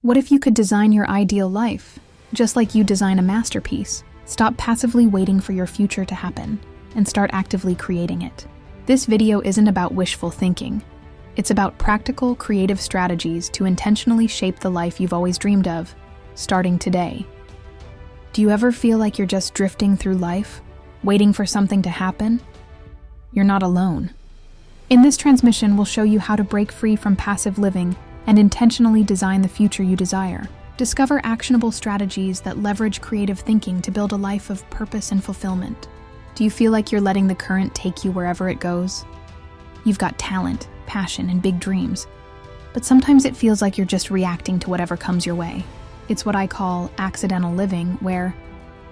What if you could design your ideal life, just like you design a masterpiece? Stop passively waiting for your future to happen and start actively creating it. This video isn't about wishful thinking. It's about practical, creative strategies to intentionally shape the life you've always dreamed of, starting today. Do you ever feel like you're just drifting through life, waiting for something to happen? You're not alone. In this transmission, we'll show you how to break free from passive living and intentionally design the future you desire. Discover actionable strategies that leverage creative thinking to build a life of purpose and fulfillment. Do you feel like you're letting the current take you wherever it goes? You've got talent, passion, and big dreams, but sometimes it feels like you're just reacting to whatever comes your way. It's what I call accidental living, where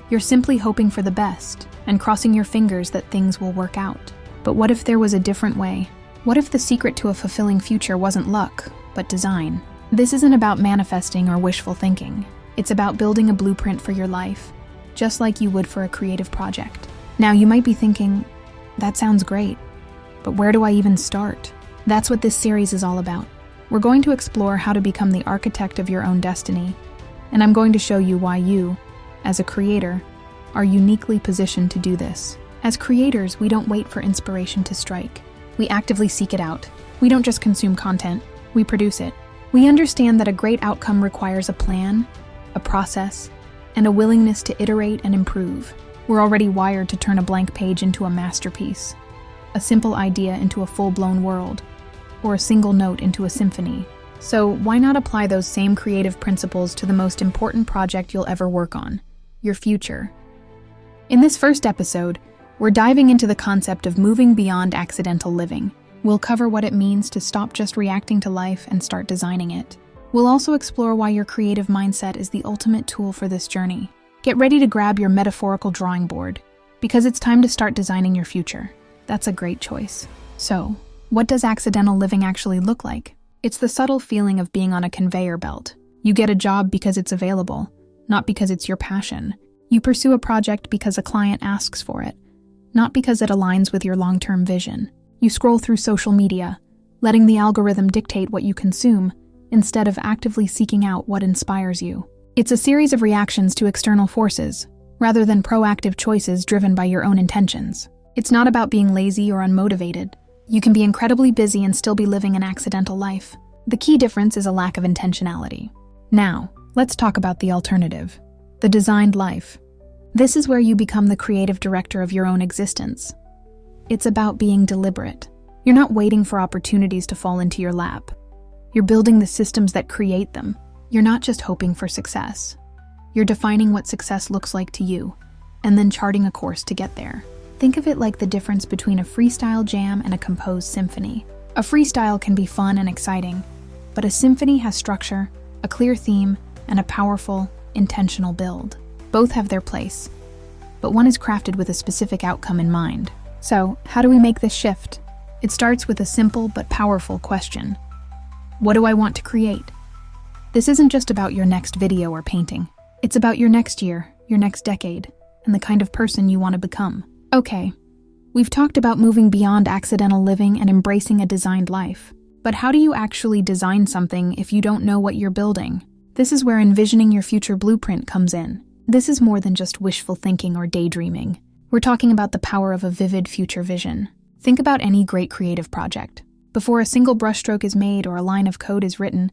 you're simply hoping for the best and crossing your fingers that things will work out. But what if there was a different way? What if the secret to a fulfilling future wasn't luck, but design? This isn't about manifesting or wishful thinking. It's about building a blueprint for your life, just like you would for a creative project. Now, you might be thinking, that sounds great, but where do I even start? That's what this series is all about. We're going to explore how to become the architect of your own destiny, and I'm going to show you why you, as a creator, are uniquely positioned to do this. As creators, we don't wait for inspiration to strike. We actively seek it out. We don't just consume content, we produce it. We understand that a great outcome requires a plan, a process, and a willingness to iterate and improve. We're already wired to turn a blank page into a masterpiece, a simple idea into a full-blown world, or a single note into a symphony. So why not apply those same creative principles to the most important project you'll ever work on, your future? In this first episode, we're diving into the concept of moving beyond accidental living. We'll cover what it means to stop just reacting to life and start designing it. We'll also explore why your creative mindset is the ultimate tool for this journey. Get ready to grab your metaphorical drawing board, because it's time to start designing your future. That's a great choice. So, what does accidental living actually look like? It's the subtle feeling of being on a conveyor belt. You get a job because it's available, not because it's your passion. You pursue a project because a client asks for it, not because it aligns with your long-term vision. You scroll through social media, letting the algorithm dictate what you consume, instead of actively seeking out what inspires you. It's a series of reactions to external forces, rather than proactive choices driven by your own intentions. It's not about being lazy or unmotivated. You can be incredibly busy and still be living an accidental life. The key difference is a lack of intentionality. Now, let's talk about the alternative, the designed life. This is where you become the creative director of your own existence. It's about being deliberate. You're not waiting for opportunities to fall into your lap. You're building the systems that create them. You're not just hoping for success. You're defining what success looks like to you, and then charting a course to get there. Think of it like the difference between a freestyle jam and a composed symphony. A freestyle can be fun and exciting, but a symphony has structure, a clear theme, and a powerful, intentional build. Both have their place, but one is crafted with a specific outcome in mind. So, how do we make this shift? It starts with a simple but powerful question. What do I want to create? This isn't just about your next video or painting. It's about your next year, your next decade, and the kind of person you want to become. Okay, we've talked about moving beyond accidental living and embracing a designed life. But how do you actually design something if you don't know what you're building? This is where envisioning your future blueprint comes in. This is more than just wishful thinking or daydreaming. We're talking about the power of a vivid future vision. Think about any great creative project. Before a single brushstroke is made or a line of code is written,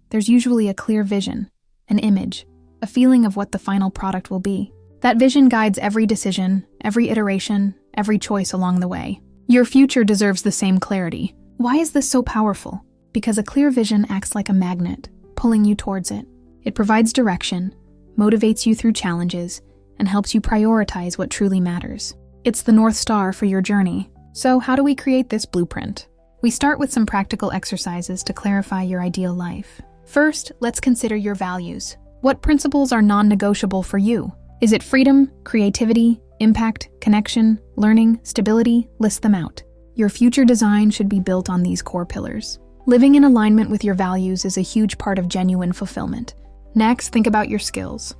there's usually a clear vision, an image, a feeling of what the final product will be. That vision guides every decision, every iteration, every choice along the way. Your future deserves the same clarity. Why is this so powerful? Because a clear vision acts like a magnet, pulling you towards it. It provides direction, motivates you through challenges, and helps you prioritize what truly matters. It's the North Star for your journey. So how do we create this blueprint? We start with some practical exercises to clarify your ideal life. First, let's consider your values. What principles are non-negotiable for you? Is it freedom, creativity, impact, connection, learning, stability? List them out. Your future design should be built on these core pillars. Living in alignment with your values is a huge part of genuine fulfillment. Next, think about your skills.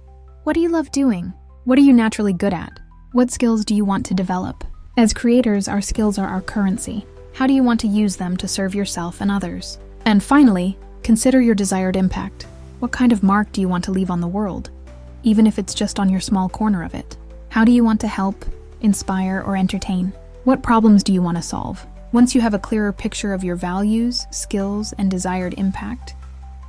What do you love doing? What are you naturally good at? What skills do you want to develop? As creators, our skills are our currency. How do you want to use them to serve yourself and others? And finally, consider your desired impact. What kind of mark do you want to leave on the world, even if it's just on your small corner of it? How do you want to help, inspire, or entertain? What problems do you want to solve? Once you have a clearer picture of your values, skills, and desired impact,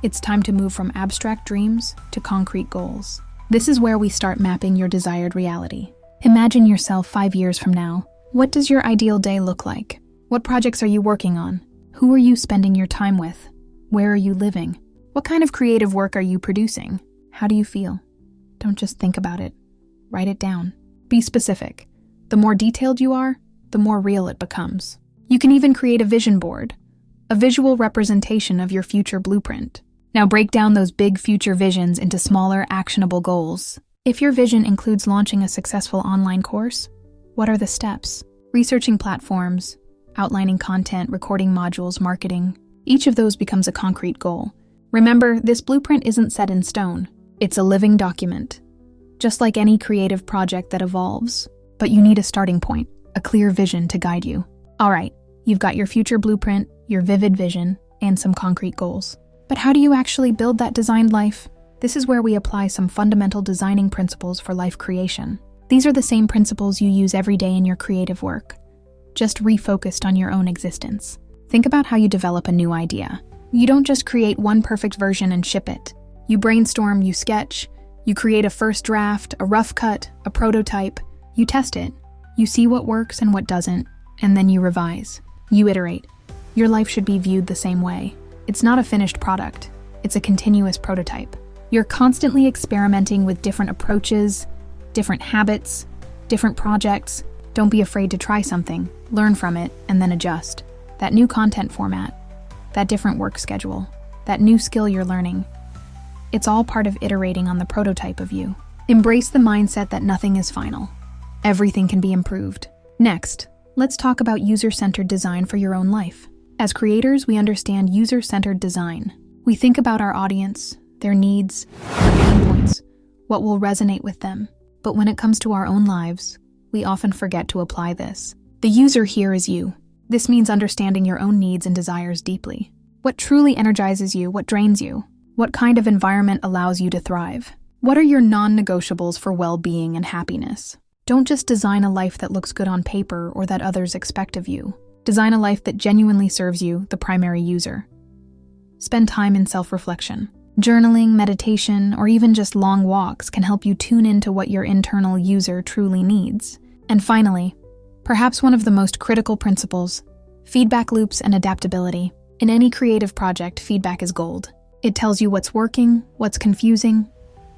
it's time to move from abstract dreams to concrete goals. This is where we start mapping your desired reality. Imagine yourself 5 years from now. What does your ideal day look like? What projects are you working on? Who are you spending your time with? Where are you living? What kind of creative work are you producing? How do you feel? Don't just think about it. Write it down. Be specific. The more detailed you are, the more real it becomes. You can even create a vision board, a visual representation of your future blueprint. Now break down those big future visions into smaller, actionable goals. If your vision includes launching a successful online course, what are the steps? Researching platforms, outlining content, recording modules, marketing. Each of those becomes a concrete goal. Remember, this blueprint isn't set in stone. It's a living document, just like any creative project that evolves. But you need a starting point, a clear vision to guide you. All right, you've got your future blueprint, your vivid vision, and some concrete goals. But how do you actually build that designed life? This is where we apply some fundamental designing principles for life creation. These are the same principles you use every day in your creative work, just refocused on your own existence. Think about how you develop a new idea. You don't just create one perfect version and ship it. You brainstorm, you sketch, you create a first draft, a rough cut, a prototype. You test it. You see what works and what doesn't, and then you revise. You iterate. Your life should be viewed the same way. It's not a finished product. It's a continuous prototype. You're constantly experimenting with different approaches, different habits, different projects. Don't be afraid to try something, learn from it, and then adjust. That new content format, that different work schedule, that new skill you're learning. It's all part of iterating on the prototype of you. Embrace the mindset that nothing is final. Everything can be improved. Next, let's talk about user-centered design for your own life. As creators, we understand user-centered design. We think about our audience, their needs, their pain points, what will resonate with them. But when it comes to our own lives, we often forget to apply this. The user here is you. This means understanding your own needs and desires deeply. What truly energizes you, what drains you? What kind of environment allows you to thrive? What are your non-negotiables for well-being and happiness? Don't just design a life that looks good on paper or that others expect of you. Design a life that genuinely serves you, the primary user. Spend time in self-reflection. Journaling, meditation, or even just long walks can help you tune into what your internal user truly needs. And finally, perhaps one of the most critical principles, feedback loops and adaptability. In any creative project, feedback is gold. It tells you what's working, what's confusing,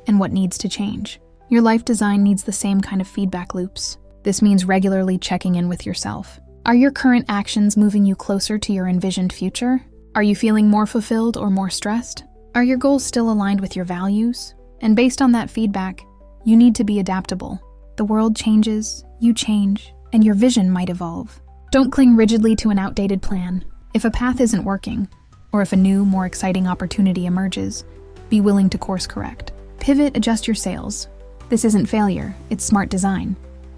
and what needs to change. Your life design needs the same kind of feedback loops. This means regularly checking in with yourself. Are your current actions moving you closer to your envisioned future? Are you feeling more fulfilled or more stressed? Are your goals still aligned with your values? And based on that feedback, you need to be adaptable. The world changes, you change, and your vision might evolve. Don't cling rigidly to an outdated plan. If a path isn't working, or if a new, more exciting opportunity emerges, be willing to course correct. Pivot, adjust your sails. This isn't failure, it's smart design.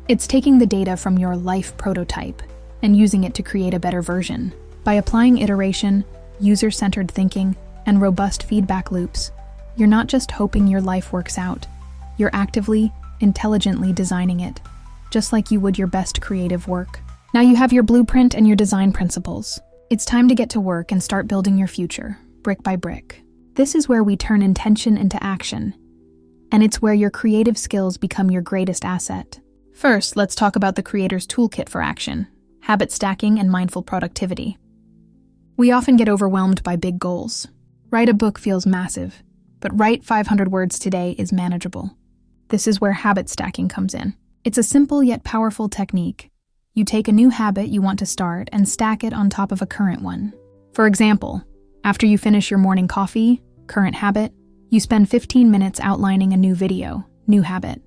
It's taking the data from your life prototype and using it to create a better version. By applying iteration, user-centered thinking, and robust feedback loops, you're not just hoping your life works out, you're actively, intelligently designing it, just like you would your best creative work. Now you have your blueprint and your design principles. It's time to get to work and start building your future, brick by brick. This is where we turn intention into action, and it's where your creative skills become your greatest asset. First, let's talk about the creator's toolkit for action: habit stacking and mindful productivity. We often get overwhelmed by big goals. Write a book feels massive, but write 500 words today is manageable. This is where habit stacking comes in. It's a simple yet powerful technique. You take a new habit you want to start and stack it on top of a current one. For example, after you finish your morning coffee, current habit, you spend 15 minutes outlining a new video, new habit.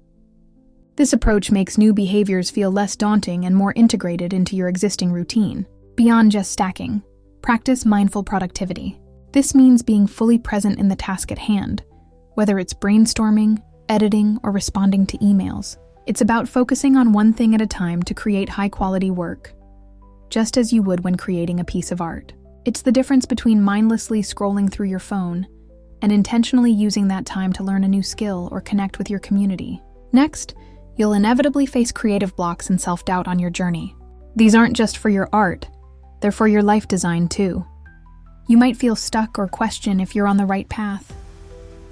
This approach makes new behaviors feel less daunting and more integrated into your existing routine. Beyond just stacking, practice mindful productivity. This means being fully present in the task at hand, whether it's brainstorming, editing, or responding to emails. It's about focusing on one thing at a time to create high-quality work, just as you would when creating a piece of art. It's the difference between mindlessly scrolling through your phone and intentionally using that time to learn a new skill or connect with your community. Next, you'll inevitably face creative blocks and self-doubt on your journey. These aren't just for your art, they're for your life design too. You might feel stuck or question if you're on the right path.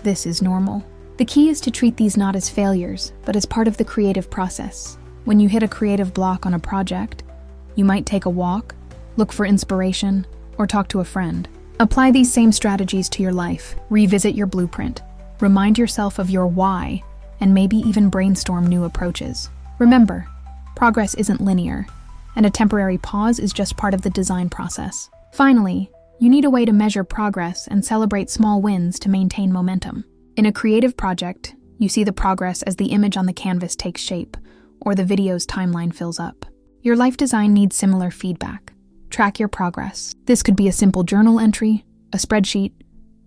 This is normal. The key is to treat these not as failures, but as part of the creative process. When you hit a creative block on a project, you might take a walk, look for inspiration, or talk to a friend. Apply these same strategies to your life. Revisit your blueprint. Remind yourself of your why, and maybe even brainstorm new approaches. Remember, progress isn't linear, and a temporary pause is just part of the design process. Finally, you need a way to measure progress and celebrate small wins to maintain momentum. In a creative project, you see the progress as the image on the canvas takes shape, or the video's timeline fills up. Your life design needs similar feedback. Track your progress. This could be a simple journal entry, a spreadsheet,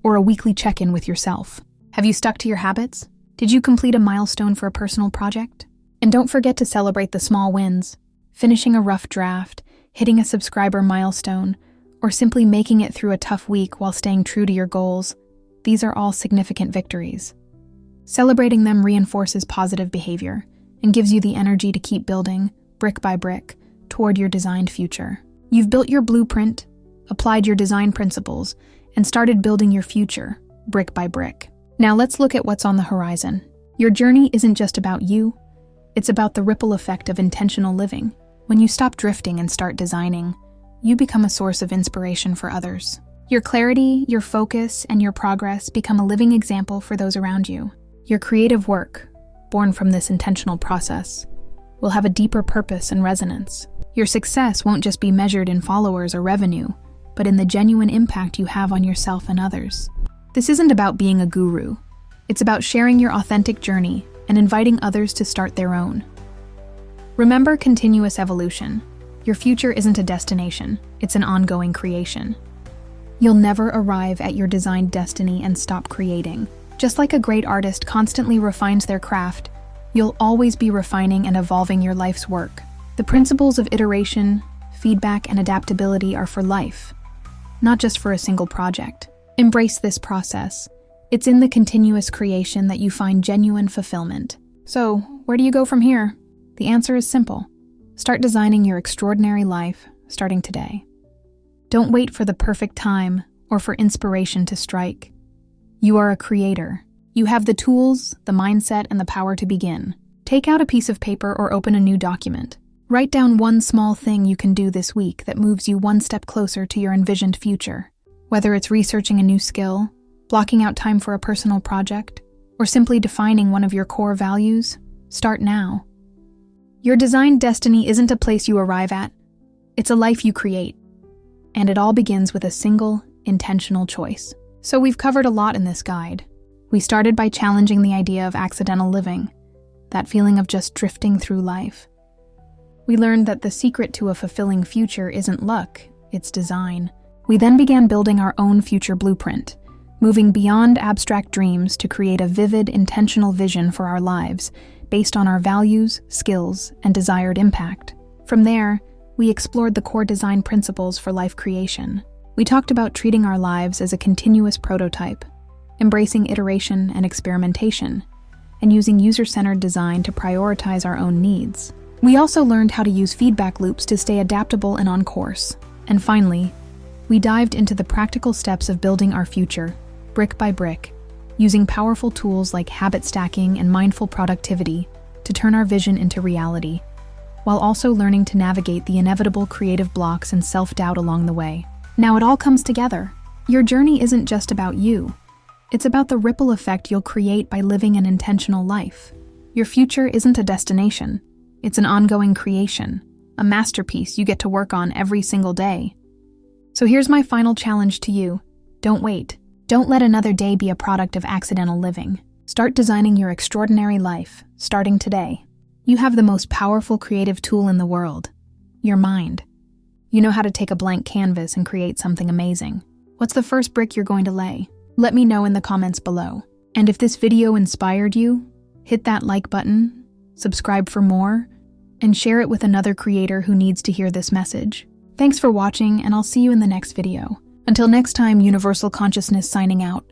or a weekly check-in with yourself. Have you stuck to your habits? Did you complete a milestone for a personal project? And don't forget to celebrate the small wins. Finishing a rough draft, hitting a subscriber milestone, or simply making it through a tough week while staying true to your goals. These are all significant victories. Celebrating them reinforces positive behavior and gives you the energy to keep building, brick by brick, toward your designed future. You've built your blueprint, applied your design principles, and started building your future, brick by brick. Now let's look at what's on the horizon. Your journey isn't just about you, it's about the ripple effect of intentional living. When you stop drifting and start designing, you become a source of inspiration for others. Your clarity, your focus, and your progress become a living example for those around you. Your creative work, born from this intentional process, will have a deeper purpose and resonance. Your success won't just be measured in followers or revenue, but in the genuine impact you have on yourself and others. This isn't about being a guru. It's about sharing your authentic journey and inviting others to start their own. Remember continuous evolution. Your future isn't a destination, it's an ongoing creation. You'll never arrive at your designed destiny and stop creating. Just like a great artist constantly refines their craft, you'll always be refining and evolving your life's work. The principles of iteration, feedback, and adaptability are for life, not just for a single project. Embrace this process. It's in the continuous creation that you find genuine fulfillment. So, where do you go from here? The answer is simple. Start designing your extraordinary life, starting today. Don't wait for the perfect time or for inspiration to strike. You are a creator. You have the tools, the mindset, and the power to begin. Take out a piece of paper or open a new document. Write down one small thing you can do this week that moves you one step closer to your envisioned future. Whether it's researching a new skill, blocking out time for a personal project, or simply defining one of your core values, start now. Your designed destiny isn't a place you arrive at, it's a life you create. And it all begins with a single, intentional choice. So we've covered a lot in this guide. We started by challenging the idea of accidental living, that feeling of just drifting through life. We learned that the secret to a fulfilling future isn't luck, it's design. We then began building our own future blueprint, moving beyond abstract dreams to create a vivid, intentional vision for our lives based on our values, skills, and desired impact. From there, we explored the core design principles for life creation. We talked about treating our lives as a continuous prototype, embracing iteration and experimentation, and using user-centered design to prioritize our own needs. We also learned how to use feedback loops to stay adaptable and on course. And finally, we dived into the practical steps of building our future, brick by brick, using powerful tools like habit stacking and mindful productivity to turn our vision into reality, while also learning to navigate the inevitable creative blocks and self-doubt along the way. Now it all comes together. Your journey isn't just about you. It's about the ripple effect you'll create by living an intentional life. Your future isn't a destination. It's an ongoing creation, a masterpiece you get to work on every single day. So here's my final challenge to you. Don't wait. Don't let another day be a product of accidental living. Start designing your extraordinary life, starting today. You have the most powerful creative tool in the world, your mind. You know how to take a blank canvas and create something amazing. What's the first brick you're going to lay? Let me know in the comments below. And if this video inspired you, hit that like button, subscribe for more, and share it with another creator who needs to hear this message. Thanks for watching, and I'll see you in the next video. Until next time, Universal Consciousness signing out.